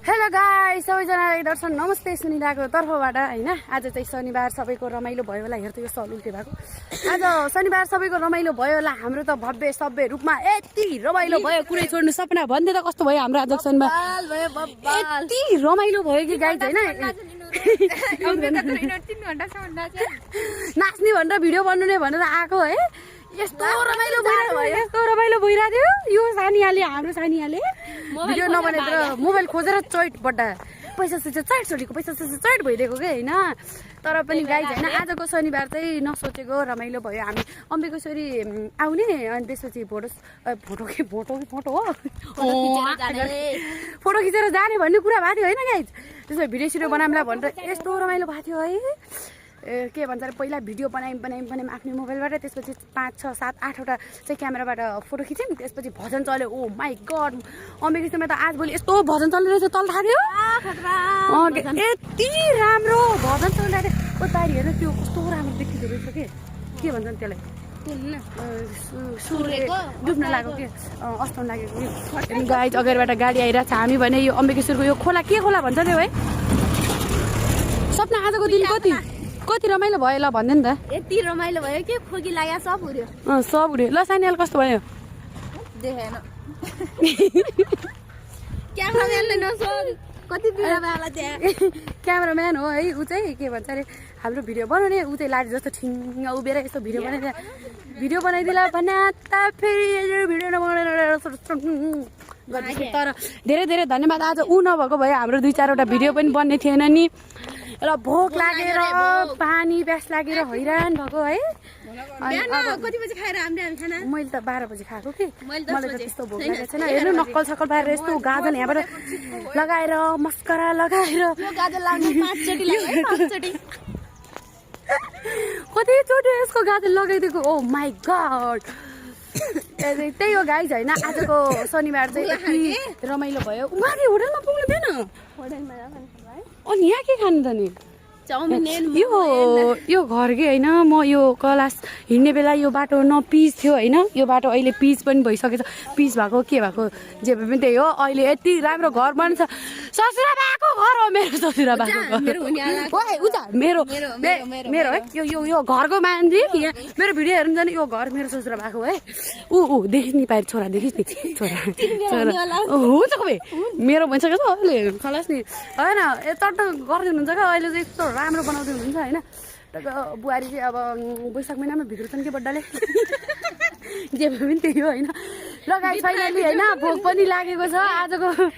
Hello guys, सबैजनालाई दर्शन नमस्ते सुनिरहेको तर्फबाट हैन। आज चाहिँ शनिबार सबैको रमाइलो भयो होला। हेर्दै यो सल उल्टे भएको। आज शनिबार सबैको रमाइलो भयो होला। हाम्रो त भव्य सभ्य रूपमा यति रमाइलो भयो, कुरै छोड्नु सपना भन्दै त कस्तो भयो हाम्रो आज शनिबार। यति रमाइलो भयो कि गाइस हैन। नाच्ने भनेर भिडियो बनाउने भनेर आएको है। यस्तो रमाइलो भइरहेको थियो। यो सानियाले, हाम्रो सानियाले भिडियो नबनाएर मोबाइल खोजेर चैट बड्डा पैसा चैट भइदिएको के होइन। तर पनि गाइज होइन, आजको शनिबार चाहिँ नसोचेको रमाइलो भयो। हामी अम्बेकेश्वरी आउने अनि त्यसपछि फोटो खिचेर जाने भन्ने कुरा भएको थियो होइन गाइज। त्यसो भिडियो सिडियो बनाउँला भनेर यस्तो रमाइलो भएको थियो है। के भन्छ अरे, पहिला भिडियो बनायौँ आफ्नो मोबाइलबाट। त्यसपछि 5, 6, 7, 8वटा चाहिँ क्यामेराबाट फोटो खिच्यौँ। त्यसपछि भजन चल्यो। ओ माई गड, अम्बेकेश्वरमा त आजभोलि यस्तो भजन चल्ने रहेछ। तल थाहा थियो यति राम्रो भजन चलिरहेको थियो। ओ तारी हेर्नु, त्यो कस्तो राम्रो देखिँदो रहेछ के भन्छन् त्यसलाई, सूर्य डुब्न लाग्यो कि अस्ताउन लागेको कि। गाइज अगाडिबाट गाडी आइरहेको छ। हामी भने यो अम्बेकेश्वरको यो खोला के खोला भन्छ त्यो है। सपना आजको दिन कति रमाइलो भयो ल भन्दै नि त। यति रमाइलो भयो कि खोकी लाग्यो, सब उड्यो। सब उड्यो। ल सानियल कस्तो भयो? देखेन क्यामेराम्यानले नसोध कति बिरा बाला त्यहाँ। क्यामेराम्यान हो है ऊ चाहिँ। के भन्छ अरे, हाम्रो भिडियो बनाउने ऊ चाहिँ लाडी जस्तो ठिङ्ग उभिएर यस्तो भिडियो बनाइदिला भने त फेरि भिडियो नबनाएर गर्दैछ। तर धेरै धेरै धन्यवाद। आज ऊ नभएको भए हाम्रो 2-4वटा भिडियो पनि बन्ने थिएन नि। र भोक लागेर पानी प्यास लागेर हैरान भएको है। कति बजी खाएर खाना? मैले त 12 बजी खाएको कि। मलाई त त्यस्तो भोक लागेको छैन। हेर्नु नक्कल सक्कल पारेर यस्तो गाजल यहाँबाट लगाएर मस्करा लगाएर कतिचोटि यसको गाजल लगाइदिएको। ओ माई गड, त्यही हो गाइज होइन। आजको शनिबार चाहिँ यति रमाइलो भयो। उहाँले होटलमा पुग्नु थिएन। अनि यहाँ के खानु त नि? यो घर कि होइन। म यो क्लास हिँड्ने बेला यो बाटो न पिच थियो होइन। यो बाटो अहिले पिच पनि भइसकेछ। पिच भएको के भएको जे भए पनि त्यही हो। अहिले यति राम्रो घर बन्छ। ससुरा बाको घर हो मेरो, ससुरा बाको मेरो है। यो घरको मान्छे यहाँ मेरो भिडियो हेर्नु जाने। यो घर मेरो ससुरा बाको है। ऊ देखिस् नि पारि छोरा, देखिस् नि छोरा हुन्छ खोइ मेरो भइसकेको छ अहिले खलास नि होइन। चट्ट गरिदिनुहुन्छ क्या अहिले चाहिँ। यस्तो राम्रो बनाउँदै हुनुहुन्छ होइन। बुहारी चाहिँ अब वैशाख महिनामा भित्र कि बड्डाले जे भए पनि त्यही हो होइन। लगाइ फाइनली होइन, भोक पनि लागेको छ आजको।